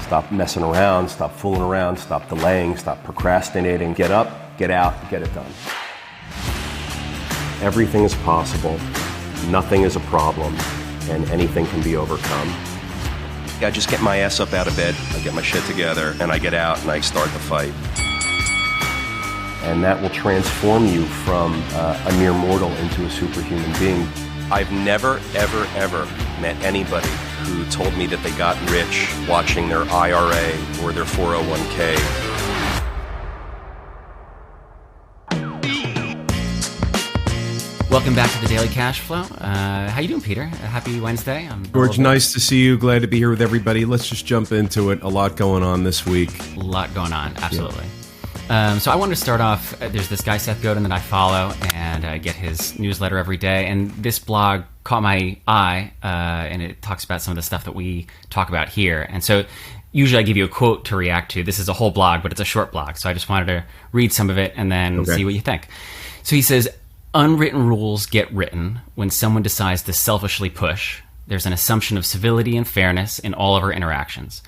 Stop messing around, stop fooling around, stop delaying, stop procrastinating. Get up, get out, get it done. Everything is possible, nothing is a problem, and anything can be overcome. I just get my ass up out of bed, I get my shit together, and I get out and I start the fight. And that will transform you from a mere mortal into a superhuman being. I've never, ever, ever met anybody who told me that they got rich watching their IRA or their 401k. Welcome back to the Daily Cash Flow. How you doing, Peter? Happy Wednesday. George, nice to see you. Glad to be here with everybody. Let's just jump into it. A lot going on this week. A lot going on, absolutely. Yeah. So I wanted to start off, there's this guy, Seth Godin, that I follow, and I get his newsletter every day. And this blog caught my eye, and it talks about some of the stuff that we talk about here. And so usually I give you a quote to react to. This is a whole blog, but it's a short blog. So I just wanted to read some of it and then see what you think. So he says, unwritten rules get written when someone decides to selfishly push. There's an assumption of civility and fairness in all of our interactions.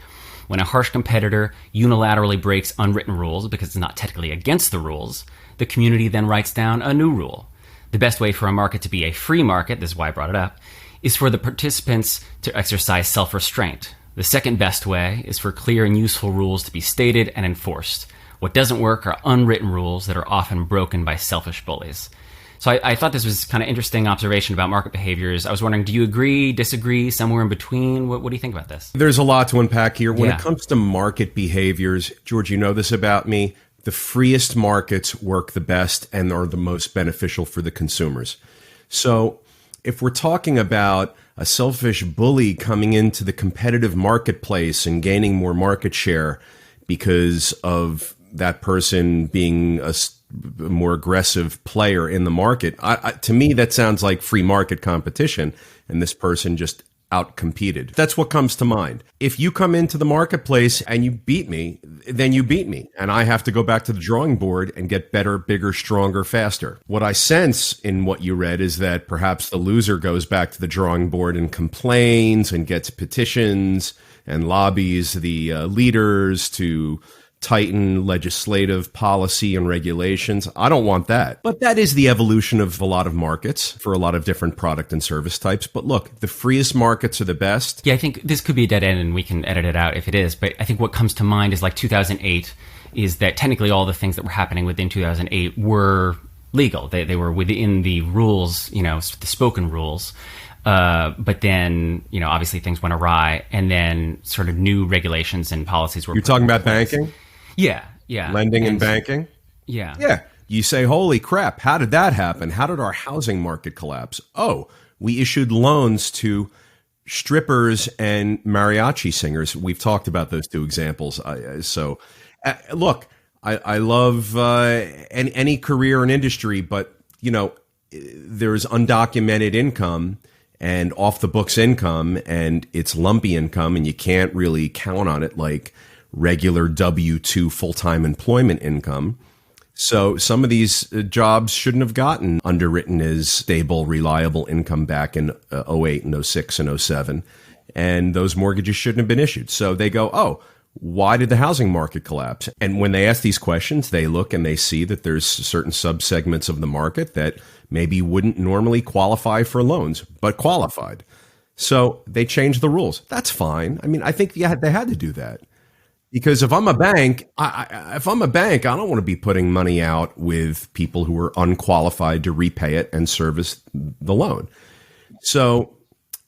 When a harsh competitor unilaterally breaks unwritten rules because it's not technically against the rules, the community then writes down a new rule. The best way for a market to be a free market, this is why I brought it up, is for the participants to exercise self-restraint. The second best way is for clear and useful rules to be stated and enforced. What doesn't work are unwritten rules that are often broken by selfish bullies. So I thought this was kind of interesting observation about market behaviors. I was wondering, do you agree, disagree, somewhere in between? What do you think about this? There's a lot to unpack here. When it comes to market behaviors, George, you know this about me, the freest markets work the best and are the most beneficial for the consumers. So if we're talking about a selfish bully coming into the competitive marketplace and gaining more market share because of that person being a more aggressive player in the market, to me, that sounds like free market competition, and this person just outcompeted. That's what comes to mind. If you come into the marketplace and you beat me, then you beat me, and I have to go back to the drawing board and get better, bigger, stronger, faster. What I sense in what you read is that perhaps the loser goes back to the drawing board and complains and gets petitions and lobbies the leaders to tighten legislative policy and regulations. I don't want that. But that is the evolution of a lot of markets for a lot of different product and service types. But look, the freest markets are the best. Yeah, I think this could be a dead end and we can edit it out if it is. But I think what comes to mind is like 2008 is that technically all the things that were happening within 2008 were legal. They were within the rules, the spoken rules. But then, obviously things went awry and then sort of new regulations and policies were You're talking about banking? Yeah. Lending and banking? Yeah. Yeah. You say, holy crap, how did that happen? How did our housing market collapse? Oh, we issued loans to strippers and mariachi singers. We've talked about those two examples. Look, I love any career and industry, but, there's undocumented income and off the books income, and it's lumpy income, and you can't really count on it like regular W-2 full-time employment income. So some of these jobs shouldn't have gotten underwritten as stable, reliable income back in 08 and 06 and 07. And those mortgages shouldn't have been issued. So they go, oh, why did the housing market collapse? And when they ask these questions, they look and they see that there's certain subsegments of the market that maybe wouldn't normally qualify for loans, but qualified. So they changed the rules. That's fine. I mean, I think they had to do that. Because if I'm a bank, I don't want to be putting money out with people who are unqualified to repay it and service the loan. So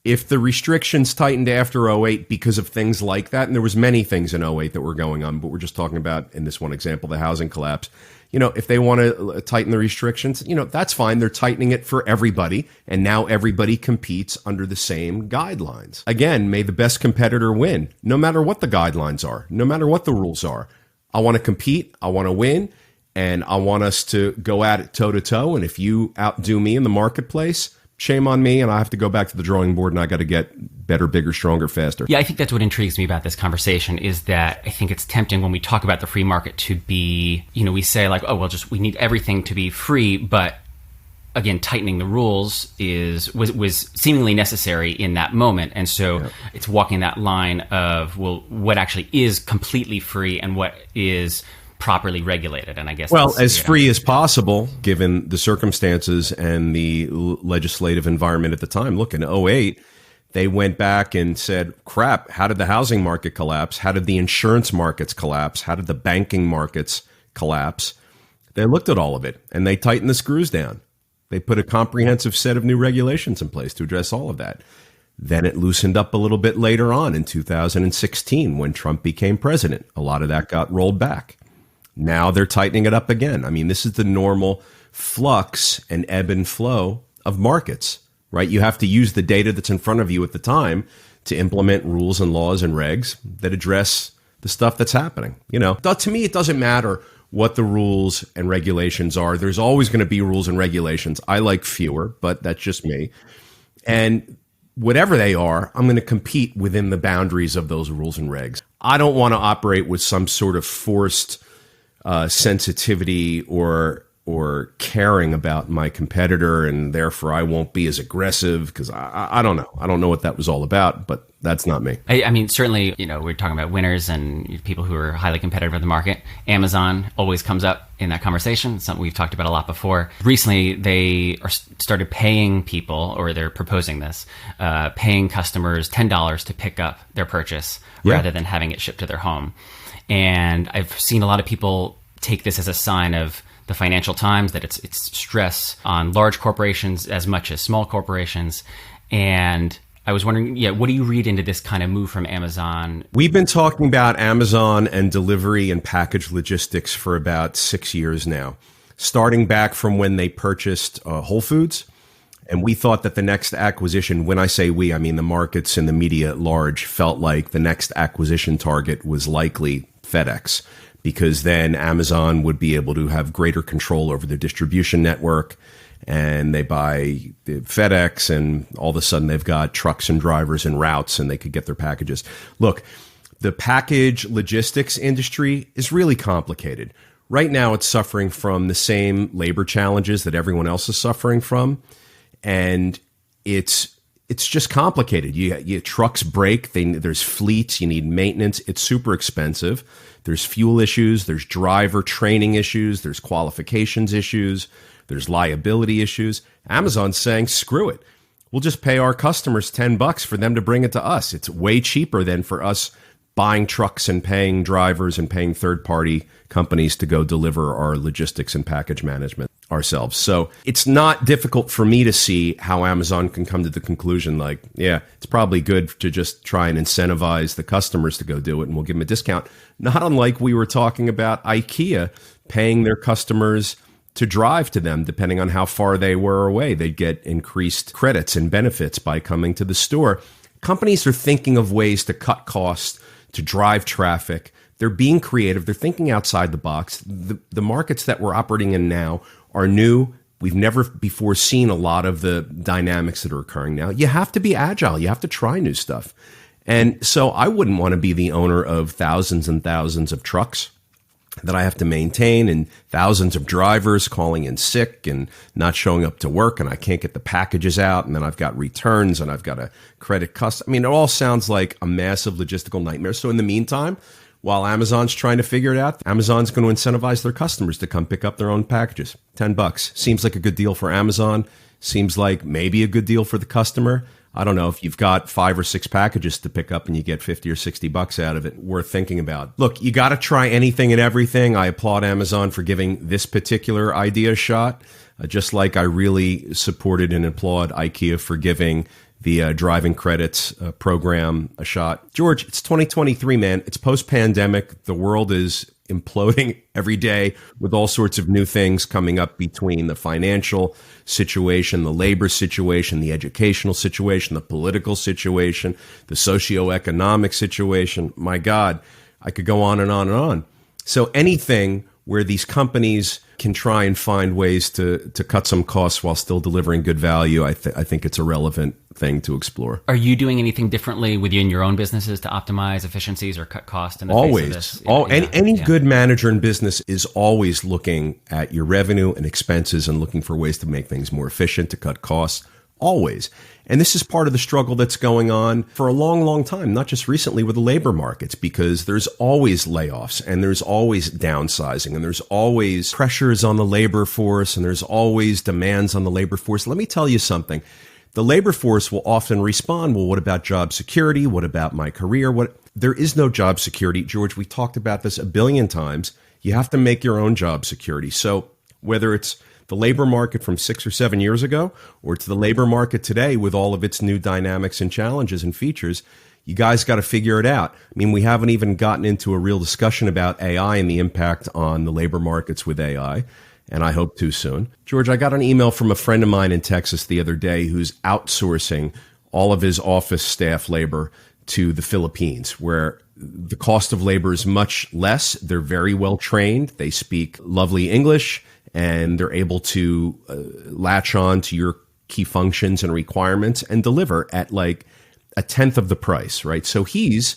if the restrictions tightened after 08 because of things like that, and there was many things in 08 that were going on, but we're just talking about, in this one example, the housing collapse. If they want to tighten the restrictions, that's fine. They're tightening it for everybody. And now everybody competes under the same guidelines. Again, may the best competitor win, no matter what the guidelines are, no matter what the rules are. I want to compete. I want to win. And I want us to go at it toe to toe. And if you outdo me in the marketplace, shame on me, and I have to go back to the drawing board, and I got to get better, bigger, stronger, faster. Yeah, I think that's what intrigues me about this conversation is that I think it's tempting when we talk about the free market to be, we say like, oh, well, we need everything to be free, but again, tightening the rules was seemingly necessary in that moment. And so it's walking that line of, well, what actually is completely free and what is properly regulated. And I guess, well, as free as possible, given the circumstances and the legislative environment at the time. Look, in '08, they went back and said, crap, how did the housing market collapse? How did the insurance markets collapse? How did the banking markets collapse? They looked at all of it and they tightened the screws down. They put a comprehensive set of new regulations in place to address all of that. Then it loosened up a little bit later on in 2016 when Trump became president. A lot of that got rolled back. Now they're tightening it up again. I mean, this is the normal flux and ebb and flow of markets, right? You have to use the data that's in front of you at the time to implement rules and laws and regs that address the stuff that's happening. You know, to me, it doesn't matter what the rules and regulations are. There's always going to be rules and regulations. I like fewer, but that's just me. And whatever they are, I'm going to compete within the boundaries of those rules and regs. I don't want to operate with some sort of forced sensitivity or caring about my competitor, and therefore I won't be as aggressive because I don't know. I don't know what that was all about, but that's not me. I mean, certainly, you know, we're talking about winners and people who are highly competitive in the market. Amazon always comes up in that conversation. It's something we've talked about a lot before. Recently, they started paying people, or they're proposing this, paying customers $10 to pick up their purchase rather than having it shipped to their home. And I've seen a lot of people take this as a sign of the Financial Times, that it's stress on large corporations as much as small corporations. And I was wondering, what do you read into this kind of move from Amazon? We've been talking about Amazon and delivery and package logistics for about 6 years now, starting back from when they purchased Whole Foods. And we thought that the next acquisition, when I say we, I mean the markets and the media at large, felt like the next acquisition target was likely FedEx, because then Amazon would be able to have greater control over their distribution network, and they buy the FedEx, and all of a sudden they've got trucks and drivers and routes, and they could get their packages. Look, the package logistics industry is really complicated. Right now it's suffering from the same labor challenges that everyone else is suffering from, and it's just complicated. You trucks break, there's fleets, you need maintenance, it's super expensive. There's fuel issues, there's driver training issues, there's qualifications issues, there's liability issues. Amazon's saying, screw it. We'll just pay our customers $10 for them to bring it to us. It's way cheaper than for us buying trucks and paying drivers and paying third-party companies to go deliver our logistics and package management ourselves. So it's not difficult for me to see how Amazon can come to the conclusion like, yeah, it's probably good to just try and incentivize the customers to go do it, and we'll give them a discount. Not unlike we were talking about IKEA paying their customers to drive to them, depending on how far they were away. They'd get increased credits and benefits by coming to the store. Companies are thinking of ways to cut costs, to drive traffic. They're being creative. They're thinking outside the box. The markets that we're operating in now are new. We've never before seen a lot of the dynamics that are occurring now. You have to be agile. You have to try new stuff. And so I wouldn't want to be the owner of thousands and thousands of trucks that I have to maintain, and thousands of drivers calling in sick and not showing up to work, and I can't get the packages out, and then I've got returns, and I've got a credit cost. I mean, it all sounds like a massive logistical nightmare. So in the meantime, while Amazon's trying to figure it out, Amazon's going to incentivize their customers to come pick up their own packages. $10 seems like a good deal for Amazon. Seems like maybe a good deal for the customer. I don't know, if you've got 5 or 6 packages to pick up and you get 50 or $60 out of it, worth thinking about. Look, you got to try anything and everything. I applaud Amazon for giving this particular idea a shot, just like I really supported and applaud IKEA for giving the driving credits program a shot. George, it's 2023, man. It's post-pandemic. The world is imploding every day with all sorts of new things coming up between the financial situation, the labor situation, the educational situation, the political situation, the socioeconomic situation. My God, I could go on and on and on. So anything where these companies can try and find ways to cut some costs while still delivering good value, I think it's a relevant thing to explore. Are you doing anything differently within your own businesses to optimize efficiencies or cut costs in the Always. face of this? Any good manager in business is always looking at your revenue and expenses and looking for ways to make things more efficient, to cut costs. Always. And this is part of the struggle that's going on for a long, long time, not just recently with the labor markets, because there's always layoffs and there's always downsizing and there's always pressures on the labor force and there's always demands on the labor force. Let me tell you something. The labor force will often respond, well, what about job security? What about my career? There is no job security. George, we talked about this a billion times. You have to make your own job security. So whether it's the labor market from 6 or 7 years ago or to the labor market today with all of its new dynamics and challenges and features, you guys got to figure it out. I mean, we haven't even gotten into a real discussion about AI and the impact on the labor markets with AI, and I hope too soon. George, I got an email from a friend of mine in Texas the other day who's outsourcing all of his office staff labor to the Philippines, where the cost of labor is much less. They're very well trained. They speak lovely English, and they're able to latch on to your key functions and requirements and deliver at like a tenth of the price, right? So he's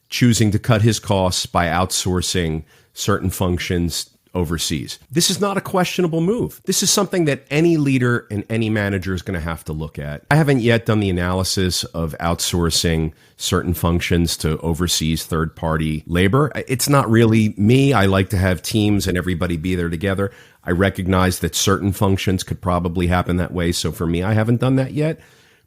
choosing to cut his costs by outsourcing certain functions overseas. This is not a questionable move. This is something that any leader and any manager is going to have to look at. I haven't yet done the analysis of outsourcing certain functions to overseas third-party labor. It's not really me. I like to have teams and everybody be there together. I recognize that certain functions could probably happen that way. So for me, I haven't done that yet.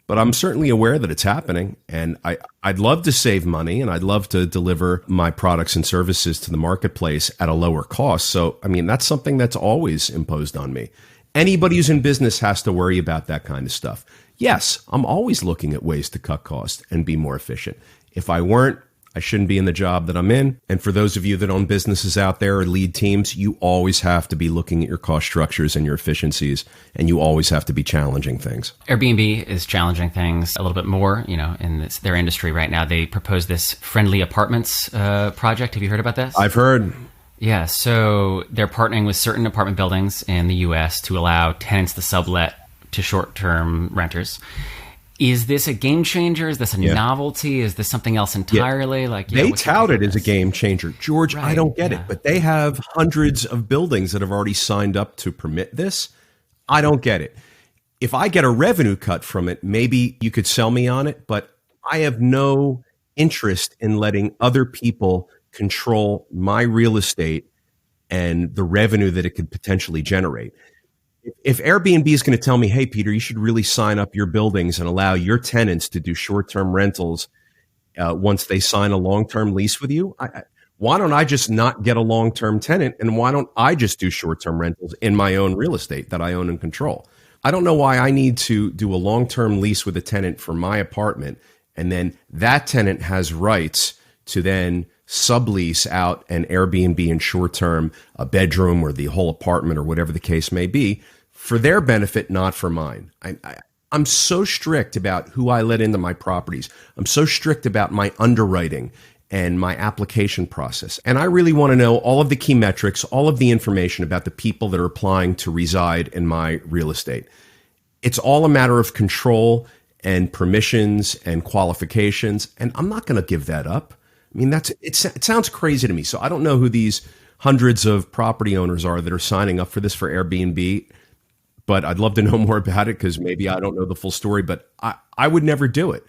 But I'm certainly aware that it's happening, and I'd love to save money, and I'd love to deliver my products and services to the marketplace at a lower cost. So, I mean, that's something that's always imposed on me. Anybody who's in business has to worry about that kind of stuff. Yes, I'm always looking at ways to cut costs and be more efficient. If I weren't, I shouldn't be in the job that I'm in. And for those of you that own businesses out there or lead teams, you always have to be looking at your cost structures and your efficiencies, and you always have to be challenging things. Airbnb is challenging things a little bit more, in their industry right now. They proposed this friendly apartments project. Have you heard about this? I've heard. Yeah, so they're partnering with certain apartment buildings in the U.S. to allow tenants to sublet to short-term renters. Is this a game changer? Is this a novelty? Is this something else entirely? They tout it as a game changer. George, right, I don't get it, but they have hundreds of buildings that have already signed up to permit this. I don't get it. If I get a revenue cut from it, maybe you could sell me on it, but I have no interest in letting other people control my real estate and the revenue that it could potentially generate. If Airbnb is going to tell me, hey, Peter, you should really sign up your buildings and allow your tenants to do short-term rentals once they sign a long-term lease with you, why don't I just not get a long-term tenant, and why don't I just do short-term rentals in my own real estate that I own and control? I don't know why I need to do a long-term lease with a tenant for my apartment, and then that tenant has rights to then sublease out an Airbnb in short-term, a bedroom or the whole apartment or whatever the case may be, for their benefit, not for mine. I'm so strict about who I let into my properties. I'm so strict about my underwriting and my application process. And I really want to know all of the key metrics, all of the information about the people that are applying to reside in my real estate. It's all a matter of control and permissions and qualifications, and I'm not going to give that up. I mean, it sounds crazy to me. So I don't know who these hundreds of property owners are that are signing up for this for Airbnb, but I'd love to know more about it because maybe I don't know the full story, but I would never do it.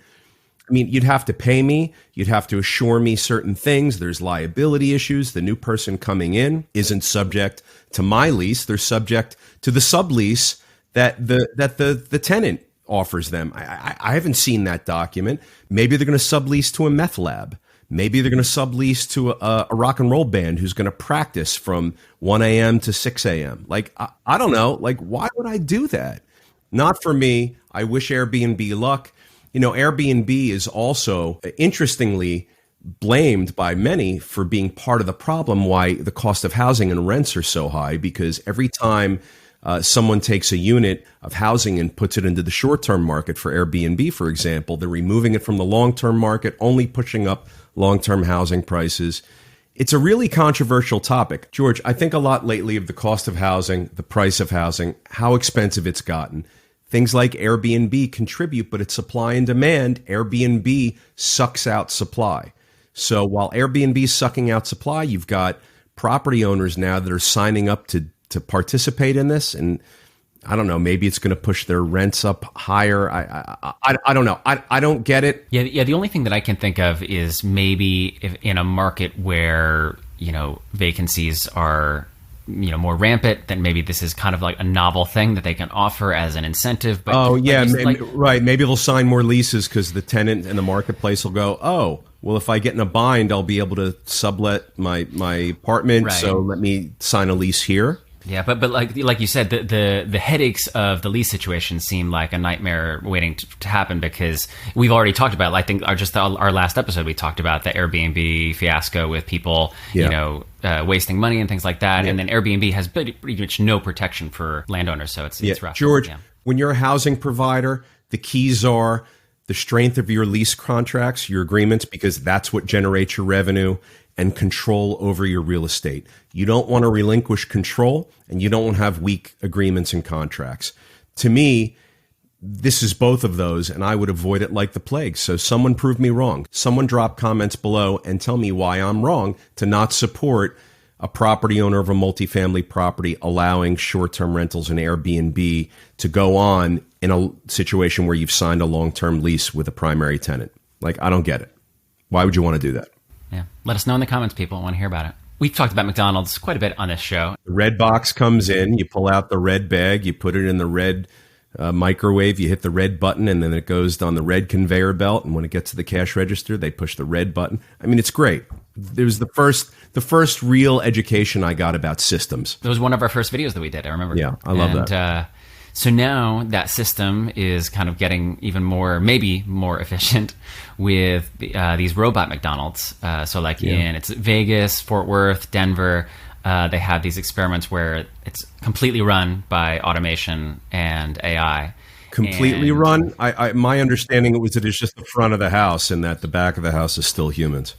I mean, you'd have to pay me. You'd have to assure me certain things. There's liability issues. The new person coming in isn't subject to my lease. They're subject to the sublease that the tenant offers them. I haven't seen that document. Maybe they're going to sublease to a meth lab. Maybe they're going to sublease to a rock and roll band who's going to practice from 1 a.m. to 6 a.m. Like, I don't know. Like, why would I do that? Not for me. I wish Airbnb luck. Airbnb is also, interestingly, blamed by many for being part of the problem why the cost of housing and rents are so high, because every time someone takes a unit of housing and puts it into the short-term market for Airbnb, for example, they're removing it from the long-term market, only pushing up long-term housing prices. It's a really controversial topic. George, I think a lot lately of the cost of housing, the price of housing, how expensive it's gotten. Things like Airbnb contribute, but it's supply and demand. Airbnb sucks out supply. So while Airbnb is sucking out supply, you've got property owners now that are signing up to participate in this. And I don't know, maybe it's going to push their rents up higher. I don't know. I don't get it. Yeah. The only thing that I can think of is maybe if in a market where, vacancies are, more rampant, then maybe this is kind of like a novel thing that they can offer as an incentive. But right. Maybe they'll sign more leases because the tenant in the marketplace will go, oh, well, if I get in a bind, I'll be able to sublet my apartment. Right. So let me sign a lease here. Yeah, but like you said, the headaches of the lease situation seem like a nightmare waiting to happen, because we've already talked about, I think, our last episode, we talked about the Airbnb fiasco with people, wasting money and things like that. Yeah. And then Airbnb has pretty much no protection for landowners, so it's rough. George, when you're a housing provider, the keys are the strength of your lease contracts, your agreements, because that's what generates your revenue, and control over your real estate. You don't want to relinquish control, and you don't want to have weak agreements and contracts. To me, this is both of those, and I would avoid it like the plague. So someone prove me wrong. Someone drop comments below and tell me why I'm wrong to not support a property owner of a multifamily property allowing short-term rentals and Airbnb to go on in a situation where you've signed a long-term lease with a primary tenant. Like, I don't get it. Why would you want to do that? Yeah. Let us know in the comments, people. I want to hear about it. We've talked about McDonald's quite a bit on this show. The red box comes in, you pull out the red bag, you put it in the red microwave, you hit the red button, and then it goes on the red conveyor belt. And when it gets to the cash register, they push the red button. I mean, it's great. It was the first real education I got about systems. It was one of our first videos that we did, I remember. Yeah, I love that. So now that system is kind of getting even maybe more efficient with these robot McDonald's. It's Vegas, Fort Worth, Denver. They have these experiments where it's completely run by automation and AI. Completely run? My understanding was that it's just the front of the house and that the back of the house is still humans.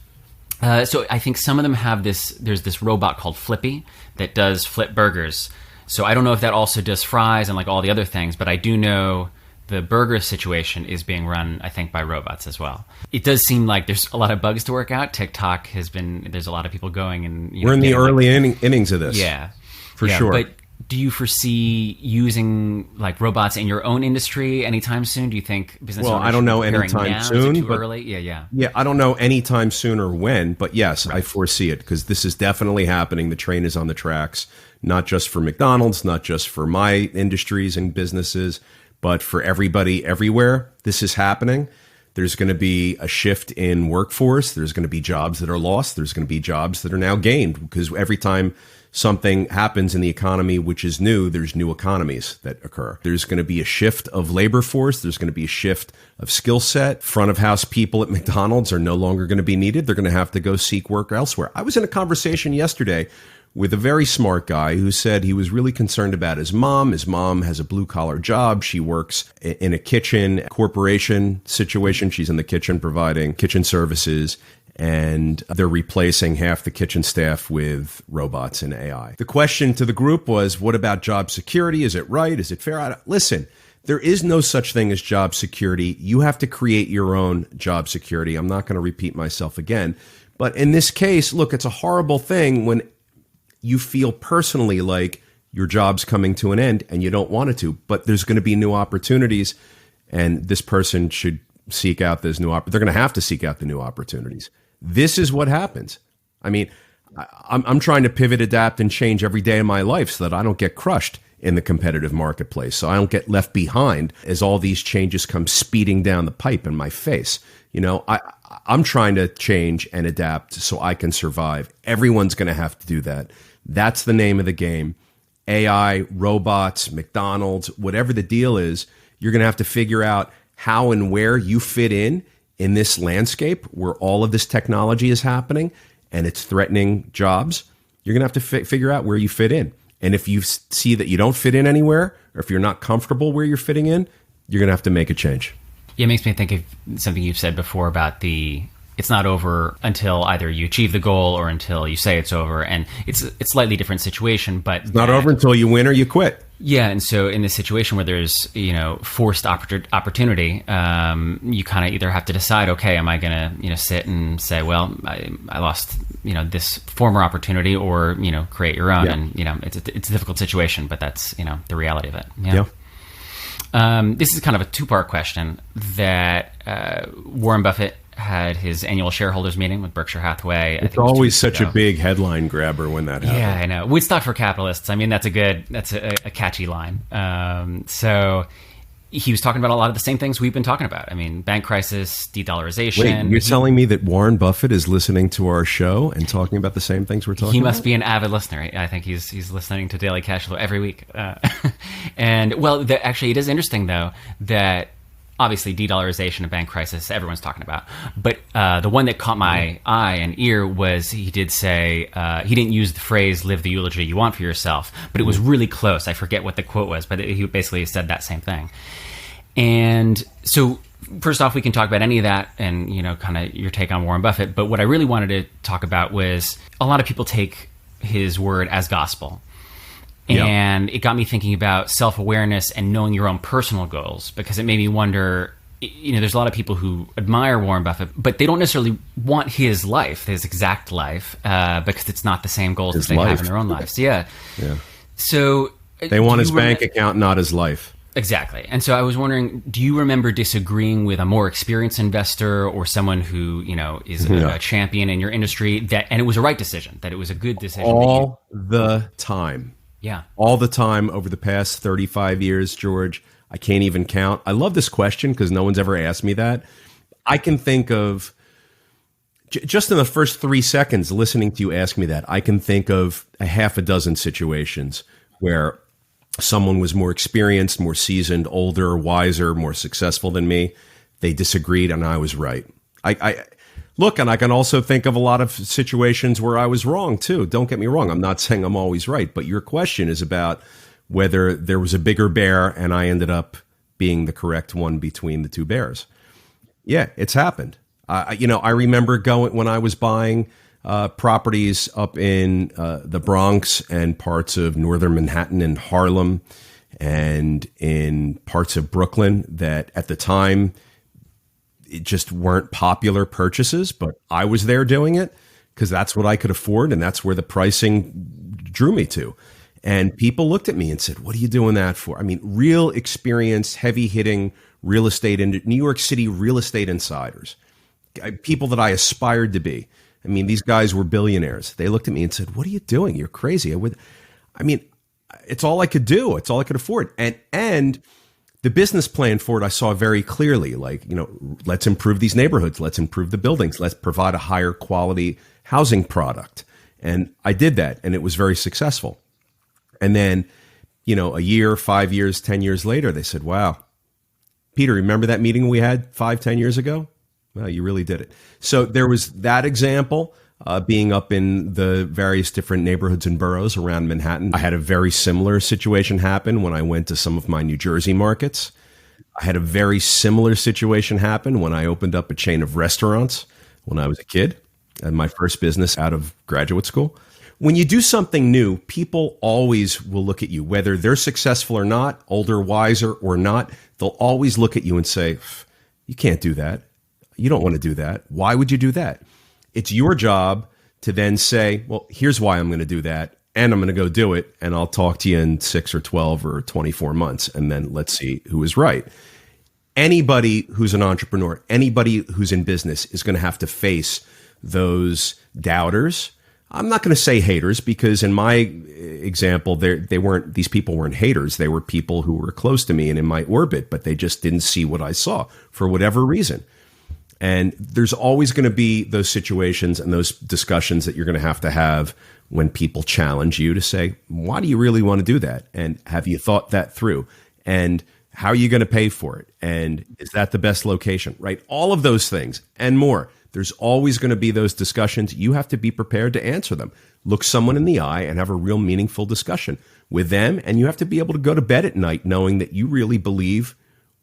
So I think some of them have this. There's this robot called Flippy that does flip burgers. So I don't know if that also does fries and like all the other things, but I do know the burger situation is being run, I think, by robots as well. It does seem like there's a lot of bugs to work out. TikTok there's a lot of people going and... We're in the early innings of this. Yeah. For sure. But do you foresee using like robots in your own industry anytime soon? Do you think business owners I don't know anytime soon. Is it too early? Yeah. Yeah, I don't know anytime soon or when, but yes, right. I foresee it because this is definitely happening. The train is on the tracks, not just for McDonald's, not just for my industries and businesses, but for everybody everywhere. This is happening. There's going to be a shift in workforce. There's going to be jobs that are lost. There's going to be jobs that are now gained because every time something happens in the economy, which is new, there's new economies that occur. There's going to be a shift of labor force. There's going to be a shift of skill set. Front of house people at McDonald's are no longer going to be needed. They're going to have to go seek work elsewhere. I was in a conversation yesterday with a very smart guy who said he was really concerned about his mom. His mom has a blue-collar job. She works in a kitchen corporation situation. She's in the kitchen providing kitchen services, and they're replacing half the kitchen staff with robots and AI. The question to the group was, what about job security? Is it right? Is it fair? Listen, there is no such thing as job security. You have to create your own job security. I'm not going to repeat myself again. But in this case, look, it's a horrible thing when you feel personally like your job's coming to an end and you don't want it to, but there's going to be new opportunities, and this person should seek out those new opportunities. They're going to have to seek out the new opportunities. This is what happens. I mean, I'm trying to pivot, adapt, and change every day of my life so that I don't get crushed in the competitive marketplace, so I don't get left behind as all these changes come speeding down the pipe in my face. You know, I'm trying to change and adapt so I can survive. Everyone's going to have to do that. That's the name of the game. AI, robots, McDonald's, whatever the deal is, you're going to have to figure out how and where you fit in this landscape where all of this technology is happening and it's threatening jobs. You're going to have to figure out where you fit in. And if you see that you don't fit in anywhere, or if you're not comfortable where you're fitting in, you're going to have to make a change. Yeah, it makes me think of something you've said before about the it's not over until either you achieve the goal or until you say it's over. And it's a slightly different situation, but It's not over until you win or you quit. Yeah, and so in this situation where there's, forced opportunity, you kind of either have to decide, okay, am I going to, sit and say, well, I lost, this former opportunity, or, create your own. Yeah. And, it's a difficult situation, but that's, the reality of it. Yeah. This is kind of a two-part question that Warren Buffett had his annual shareholders meeting with Berkshire Hathaway. It's always such a big headline grabber when that happens. Yeah, I know. Woodstock for capitalists. I mean, that's a catchy line. So he was talking about a lot of the same things we've been talking about. I mean, bank crisis, de-dollarization. Wait, you're telling me that Warren Buffett is listening to our show and talking about the same things we're talking about? He must be an avid listener. I think he's listening to Daily Cash Flow every week. And, well, actually, it is interesting, though, that obviously de-dollarization and bank crisis, everyone's talking about. But the one that caught my eye and ear was he did say, he didn't use the phrase, live the eulogy you want for yourself, but it was really close. I forget what the quote was, but he basically said that same thing. And so first off, we can talk about any of that and, kind of your take on Warren Buffett. But what I really wanted to talk about was a lot of people take his word as gospel. And it got me thinking about self-awareness and knowing your own personal goals, because it made me wonder, there's a lot of people who admire Warren Buffett, but they don't necessarily want his life, his exact life, because it's not the same goals that they have in their own lives. Yeah. So they want his bank account, not his life. Exactly. And so I was wondering, do you remember disagreeing with a more experienced investor or someone who, is a champion in your industry, and it was a right decision, that it was a good decision? All the time. Yeah. All the time over the past 35 years, George. I can't even count. I love this question because no one's ever asked me that. I can think of, just in the first 3 seconds listening to you ask me that, I can think of a half a dozen situations where someone was more experienced, more seasoned, older, wiser, more successful than me. They disagreed and I was right. Look, and I can also think of a lot of situations where I was wrong too. Don't get me wrong. I'm not saying I'm always right, but your question is about whether there was a bigger bear and I ended up being the correct one between the two bears. Yeah, it's happened. I remember when I was buying properties up in the Bronx and parts of northern Manhattan and Harlem and in parts of Brooklyn that at the time it just weren't popular purchases, but I was there doing it because that's what I could afford and that's where the pricing drew me to. And people looked at me and said, what are you doing that for? I mean, real experienced, heavy-hitting real estate in New York City real estate insiders, people that I aspired to be. I mean, these guys were billionaires. They looked at me and said, what are you doing? You're crazy. It's all I could do. It's all I could afford. And the business plan for it, I saw very clearly, let's improve these neighborhoods. Let's improve the buildings. Let's provide a higher quality housing product. And I did that, and it was very successful. And then, a year, 5 years, 10 years later, they said, wow, Peter, remember that meeting we had 5-10 years ago? Well, you really did it. So there was that example, being up in the various different neighborhoods and boroughs around Manhattan. I had a very similar situation happen when I went to some of my New Jersey markets. I had a very similar situation happen when I opened up a chain of restaurants when I was a kid, and my first business out of graduate school. When you do something new, people always will look at you, whether they're successful or not, older, wiser or not. They'll always look at you and say, you can't do that. You don't want to do that. Why would you do that? It's your job to then say, well, here's why I'm going to do that. And I'm going to go do it. And I'll talk to you in 6 or 12 or 24 months. And then let's see who is right. Anybody who's an entrepreneur, anybody who's in business is going to have to face those doubters. I'm not going to say haters, because in my example, these people weren't haters. They were people who were close to me and in my orbit, but they just didn't see what I saw for whatever reason. And there's always going to be those situations and those discussions that you're going to have when people challenge you to say, why do you really want to do that? And have you thought that through? And how are you going to pay for it? And is that the best location, right? All of those things and more. There's always going to be those discussions. You have to be prepared to answer them. Look someone in the eye and have a real meaningful discussion with them. And you have to be able to go to bed at night knowing that you really believe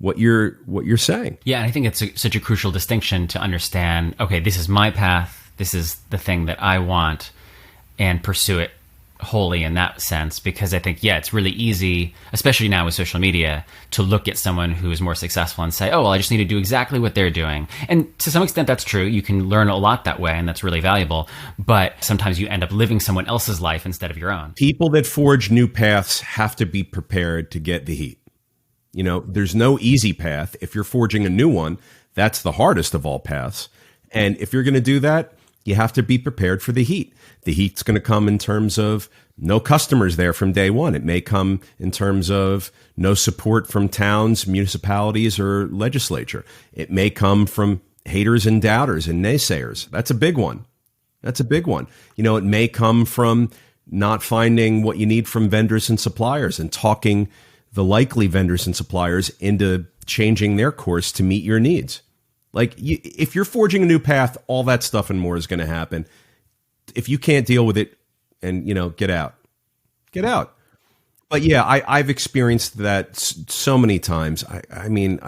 what you're saying. Yeah, and I think it's such a crucial distinction to understand, okay, this is my path, this is the thing that I want, and pursue it wholly in that sense, because I think, yeah, it's really easy, especially now with social media, to look at someone who is more successful and say, oh, well, I just need to do exactly what they're doing. And to some extent, that's true. You can learn a lot that way, and that's really valuable. But sometimes you end up living someone else's life instead of your own. People that forge new paths have to be prepared to get the heat. You know, there's no easy path. If you're forging a new one, that's the hardest of all paths. And if you're going to do that, you have to be prepared for the heat. The heat's going to come in terms of no customers there from day one. It may come in terms of no support from towns, municipalities, or legislature. It may come from haters and doubters and naysayers. That's a big one. That's a big one. You know, it may come from not finding what you need from vendors and suppliers and talking the likely vendors and suppliers into changing their course to meet your needs. Like, if you're forging a new path, all that stuff and more is going to happen. If you can't deal with it, and, you know, get out. Get out. But yeah, I've experienced that so many times. I mean,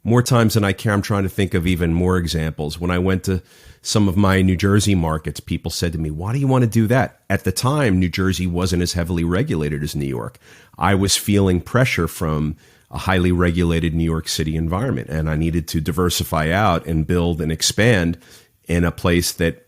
more times than I care. I'm trying to think of even more examples. When I went to some of my New Jersey markets, people said to me, why do you want to do that? At the time, New Jersey wasn't as heavily regulated as New York. I was feeling pressure from a highly regulated New York City environment, and I needed to diversify out and build and expand in a place that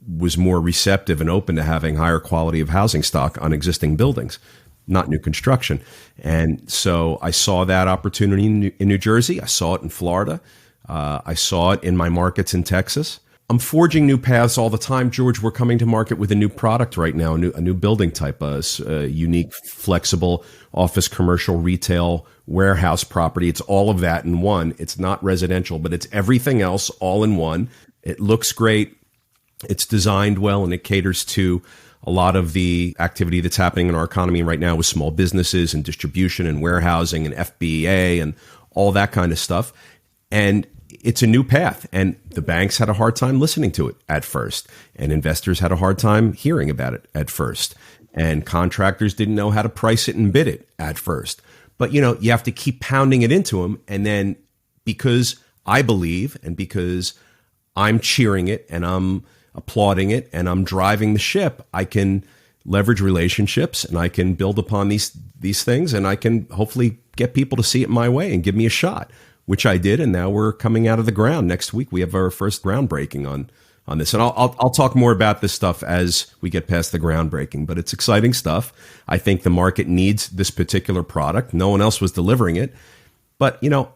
was more receptive and open to having higher quality of housing stock on existing buildings, not new construction. And so I saw that opportunity in New Jersey. I saw it in Florida. I saw it in my markets in Texas. I'm forging new paths all the time, George. We're coming to market with a new product right now, a new building type, a unique, flexible office, commercial, retail, warehouse property. It's all of that in one. It's not residential, but it's everything else all in one. It looks great. It's designed well, and it caters to a lot of the activity that's happening in our economy right now with small businesses and distribution and warehousing and FBA and all that kind of stuff. And it's a new path, and the banks had a hard time listening to it at first, and investors had a hard time hearing about it at first, and contractors didn't know how to price it and bid it at first. But, you know, you have to keep pounding it into them, and then because I believe and because I'm cheering it and I'm applauding it and I'm driving the ship, I can leverage relationships and I can build upon these things, and I can hopefully get people to see it my way and give me a shot, which I did. And now we're coming out of the ground. Next week, we have our first groundbreaking on this. And I'll talk more about this stuff as we get past the groundbreaking, but it's exciting stuff. I think the market needs this particular product. No one else was delivering it, but, you know,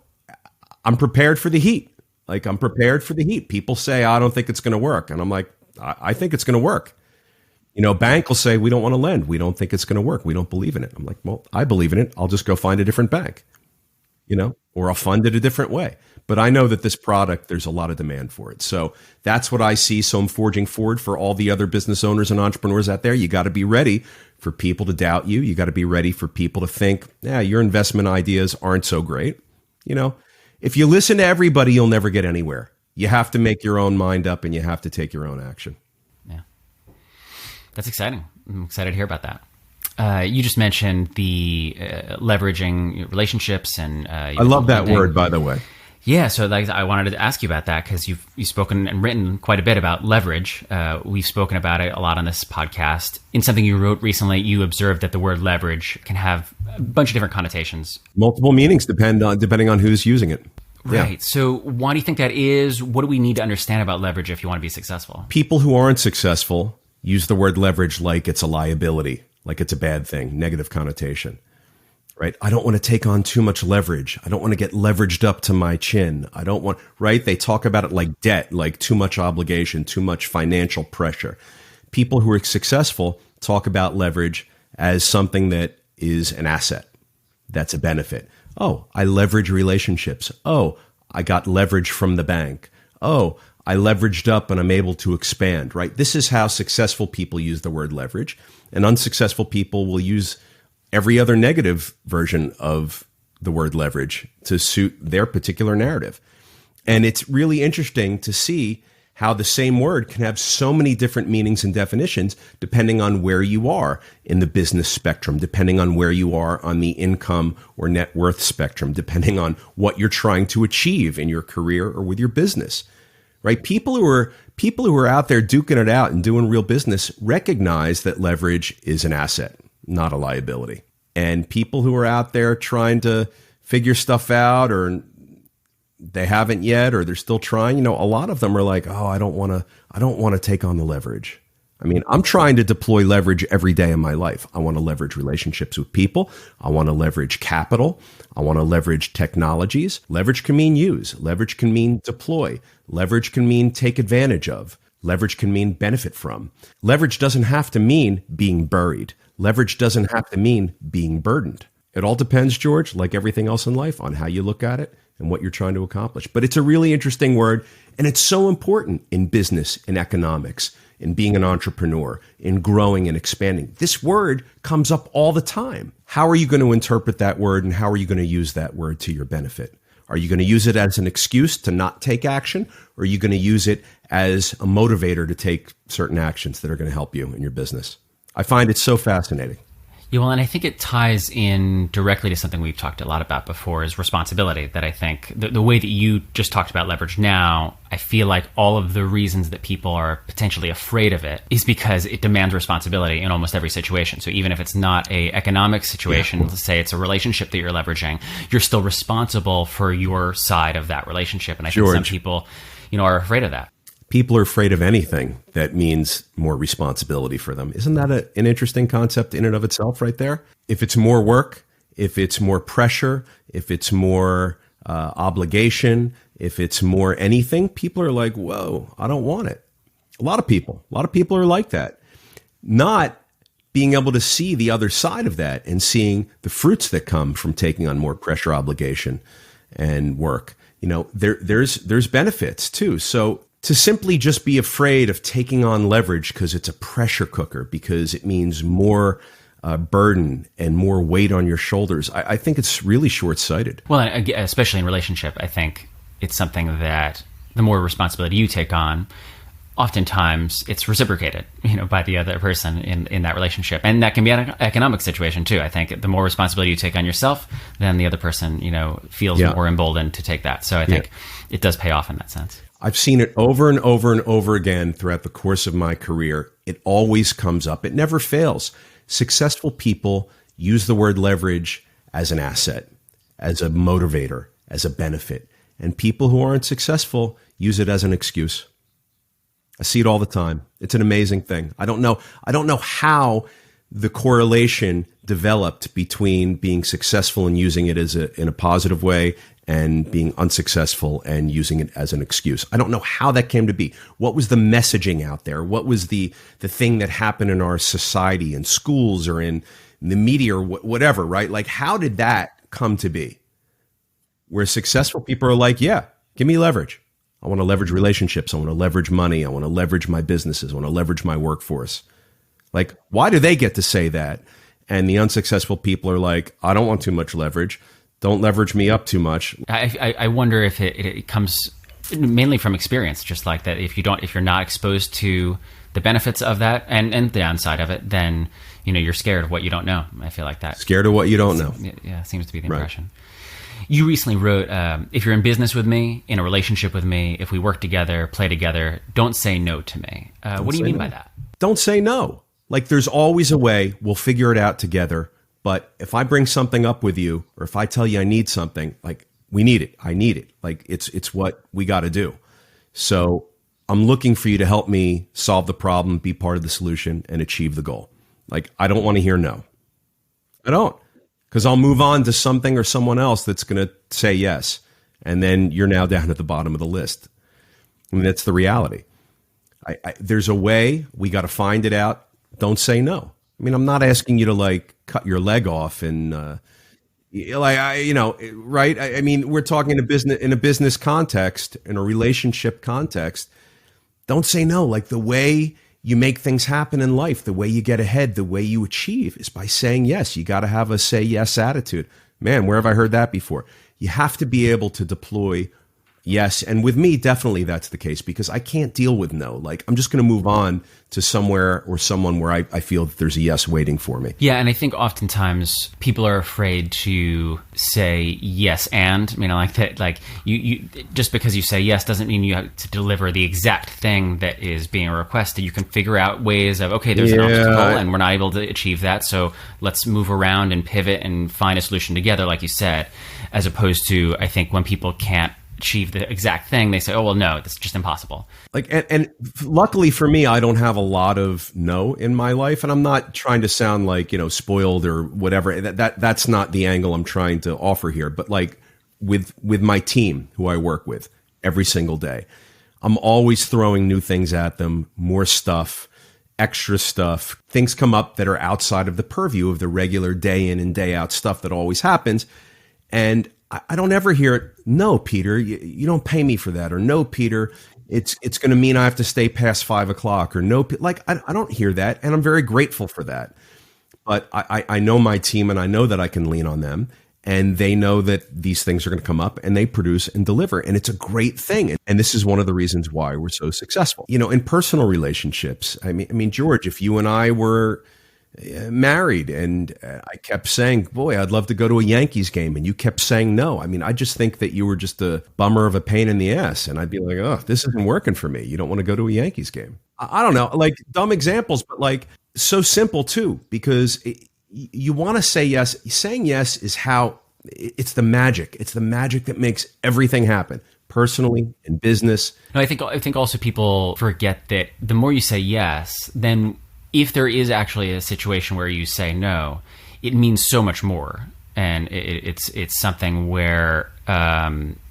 I'm prepared for the heat. Like, I'm prepared for the heat. People say, I don't think it's going to work. And I'm like, I think it's going to work. You know, bank will say, we don't want to lend. We don't think it's going to work. We don't believe in it. I'm like, well, I believe in it. I'll just go find a different bank, you know, or I'll fund it a different way. But I know that this product, there's a lot of demand for it. So that's what I see. So I'm forging forward for all the other business owners and entrepreneurs out there. You got to be ready for people to doubt you. You got to be ready for people to think, yeah, your investment ideas aren't so great. You know, if you listen to everybody, you'll never get anywhere. You have to make your own mind up, and you have to take your own action. Yeah. That's exciting. I'm excited to hear about that. You just mentioned the leveraging relationships, and I love that word, by the way. Yeah, so like I wanted to ask you about that because you've spoken and written quite a bit about leverage. We've spoken about it a lot on this podcast. In something you wrote recently, you observed that the word leverage can have a bunch of different connotations. Multiple meanings depending on who's using it. Right. Yeah. So why do you think that is? What do we need to understand about leverage if you want to be successful? People who aren't successful use the word leverage like it's a liability, like it's a bad thing, negative connotation. Right? I don't want to take on too much leverage. I don't want to get leveraged up to my chin. I don't want, right? They talk about it like debt, like too much obligation, too much financial pressure. People who are successful talk about leverage as something that is an asset. That's a benefit. Oh, I leverage relationships. Oh, I got leverage from the bank. Oh, I leveraged up and I'm able to expand, right? This is how successful people use the word leverage, and unsuccessful people will use every other negative version of the word leverage to suit their particular narrative. And it's really interesting to see how the same word can have so many different meanings and definitions depending on where you are in the business spectrum, depending on where you are on the income or net worth spectrum, depending on what you're trying to achieve in your career or with your business, right? People who are out there duking it out and doing real business recognize that leverage is an asset, not a liability. And people who are out there trying to figure stuff out, or they haven't yet, or they're still trying, a lot of them are like, oh, I don't want to take on the leverage. I mean, I'm trying to deploy leverage every day in my life. I want to leverage relationships with people. I want to leverage capital. I want to leverage technologies. Leverage can mean use. Leverage can mean deploy. Leverage can mean take advantage of. Leverage can mean benefit from. Leverage doesn't have to mean being buried. Leverage doesn't have to mean being burdened. It all depends, George, like everything else in life, on how you look at it and what you're trying to accomplish. But it's a really interesting word, and it's so important in business, in economics, in being an entrepreneur, in growing and expanding. This word comes up all the time. How are you going to interpret that word, and how are you going to use that word to your benefit? Are you going to use it as an excuse to not take action, or are you going to use it as a motivator to take certain actions that are going to help you in your business? I find it so fascinating. Yeah, well, and I think it ties in directly to something we've talked a lot about before, is responsibility. That I think the way that you just talked about leverage now, I feel like all of the reasons that people are potentially afraid of it is because it demands responsibility in almost every situation. So even if it's not a economic situation, let's say it's a relationship that you're leveraging, you're still responsible for your side of that relationship. And I think some people, are afraid of that. People are afraid of anything that means more responsibility for them. Isn't that an interesting concept in and of itself right there? If it's more work, if it's more pressure, if it's more obligation, if it's more anything, people are like, whoa, I don't want it. A lot of people are like that. Not being able to see the other side of that and seeing the fruits that come from taking on more pressure, obligation, and work. There's benefits too. So to simply just be afraid of taking on leverage because it's a pressure cooker, because it means more burden and more weight on your shoulders, I think it's really short-sighted. Well, especially in relationship, I think it's something that the more responsibility you take on, oftentimes it's reciprocated, by the other person in that relationship. And that can be an economic situation too. I think the more responsibility you take on yourself, then the other person, feels more emboldened to take that. So I think it does pay off in that sense. I've seen it over and over and over again throughout the course of my career. It always comes up. It never fails. Successful people use the word leverage as an asset, as a motivator, as a benefit. And people who aren't successful use it as an excuse. I see it all the time. It's an amazing thing. I don't know how the correlation developed between being successful and using it in a positive way and being unsuccessful and using it as an excuse. I don't know how that came to be. What was the messaging out there? What was the thing that happened in our society, in schools or in the media or whatever, right? Like, how did that come to be? Where successful people are like, yeah, give me leverage. I want to leverage relationships. I want to leverage money. I want to leverage my businesses. I want to leverage my workforce. Like, why do they get to say that? And the unsuccessful people are like, I don't want too much leverage. Don't leverage me up too much. I wonder if it comes mainly from experience, just like that. If you're not exposed to the benefits of that and the downside of it, then you're scared of what you don't know. I feel like that. Scared of what you don't know. Yeah, seems to be the impression. You recently wrote, if you're in business with me, in a relationship with me, if we work together, play together, don't say no to me. What do you mean by that? Don't say no. Like, there's always a way. We'll figure it out together. But if I bring something up with you, or if I tell you I need something, like, we need it. I need it. Like, it's what we got to do. So I'm looking for you to help me solve the problem, be part of the solution, and achieve the goal. Like, I don't want to hear no. I don't. Because I'll move on to something or someone else that's going to say yes. And then you're now down at the bottom of the list. I mean, that's the reality. There's a way. We got to find it out. Don't say no. I mean, I'm not asking you to, like, cut your leg off and, right? I mean, we're talking in a business context, in a relationship context. Don't say no. Like, the way you make things happen in life, the way you get ahead, the way you achieve is by saying yes. You got to have a say yes attitude. Man, where have I heard that before? You have to be able to deploy, Yes. And with me, definitely that's the case because I can't deal with no. Like, I'm just going to move on to somewhere or someone where I feel that there's a yes waiting for me. Yeah, and I think oftentimes people are afraid to say yes and, like that, like you just because you say yes doesn't mean you have to deliver the exact thing that is being requested. You can figure out ways of, okay, there's an obstacle and we're not able to achieve that, so let's move around and pivot and find a solution together, like you said, as opposed to, I think, when people can't achieve the exact thing, they say, oh, well, no, that's just impossible. Like, and luckily for me, I don't have a lot of no in my life, and I'm not trying to sound like, spoiled or whatever. That's not the angle I'm trying to offer here. But like with my team who I work with every single day, I'm always throwing new things at them, more stuff, extra stuff. Things come up that are outside of the purview of the regular day in and day out stuff that always happens. And I don't ever hear it. No, Peter, you don't pay me for that. Or no, Peter, it's going to mean I have to stay past 5 o'clock. Or no, like I don't hear that. And I'm very grateful for that. But I know my team and I know that I can lean on them. And they know that these things are going to come up and they produce and deliver. And it's a great thing. And this is one of the reasons why we're so successful. In personal relationships, I mean, George, if you and I were married and I kept saying, boy, I'd love to go to a Yankees game, and you kept saying no, I mean, I just think that you were just a bummer of a pain in the ass, and I'd be like, oh, this isn't working for me. You don't want to go to a Yankees game. I don't know, like dumb examples, but like so simple too, because you want to say yes. Saying yes is how it's the magic. It's the magic that makes everything happen, personally, in business. No, I think also people forget that the more you say yes, then if there is actually a situation where you say no, it means so much more, and it's something where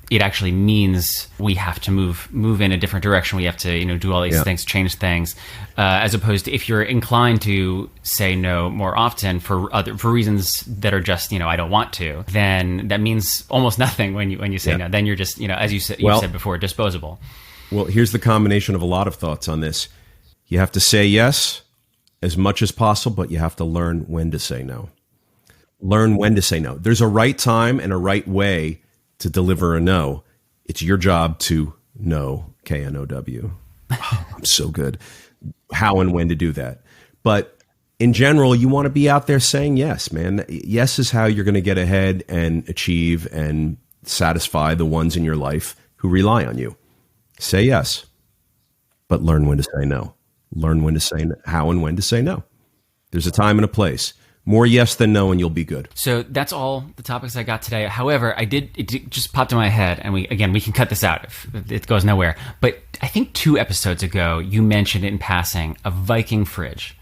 it actually means we have to move in a different direction. We have to do all these things, change things, as opposed to if you're inclined to say no more often for reasons that are just I don't want to, then that means almost nothing when you say no. Then you're just as you said before, disposable. Well, here's the combination of a lot of thoughts on this. You have to say yes as much as possible, but you have to learn when to say no. Learn when to say no. There's a right time and a right way to deliver a no. It's your job to know, K-N-O-W. Oh, I'm so good. How and when to do that. But in general, you want to be out there saying yes, man. Yes is how you're going to get ahead and achieve and satisfy the ones in your life who rely on you. Say yes, but learn when to say no. Learn when to say how and when to say no. There's a time and a place. More yes than no, and you'll be good. So that's all the topics I got today. However, it just popped in my head, and we can cut this out if it goes nowhere. But I think 2 episodes ago, you mentioned in passing a Viking fridge.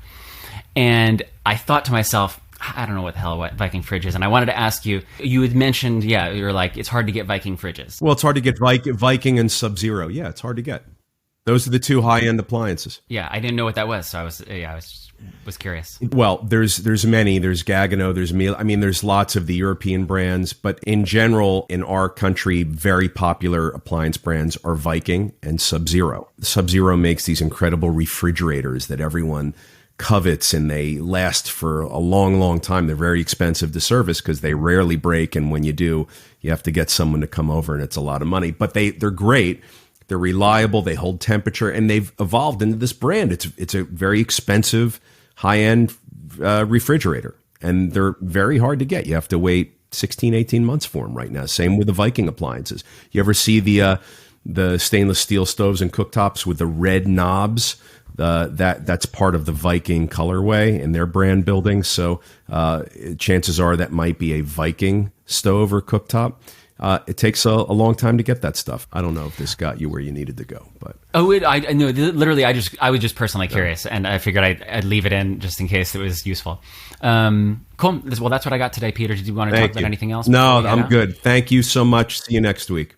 And I thought to myself, I don't know what the hell Viking fridge is. And I wanted to ask you, you had mentioned, you're like, it's hard to get Viking fridges. Well, it's hard to get Viking and Sub-Zero. Yeah, it's hard to get. Those are the 2 high-end appliances. Yeah, I didn't know what that was, so I was curious. Well, there's many. There's Gagano, there's Miele. I mean, there's lots of the European brands, but in general, in our country, very popular appliance brands are Viking and Sub-Zero. Sub-Zero makes these incredible refrigerators that everyone covets, and they last for a long, long time. They're very expensive to service because they rarely break, and when you do, you have to get someone to come over, and it's a lot of money. But they're great. They're reliable, they hold temperature, and they've evolved into this brand. It's a very expensive, high-end refrigerator, and they're very hard to get. You have to wait 16, 18 months for them right now. Same with the Viking appliances. You ever see the stainless steel stoves and cooktops with the red knobs? That's part of the Viking colorway in their brand building. So chances are that might be a Viking stove or cooktop. It takes a long time to get that stuff. I don't know if this got you where you needed to go, but I know. Literally, I was just personally curious, and I figured I'd leave it in just in case it was useful. Cool. Well, that's what I got today, Peter. Did you want to talk about anything else? No, I'm good. Thank you so much. See you next week.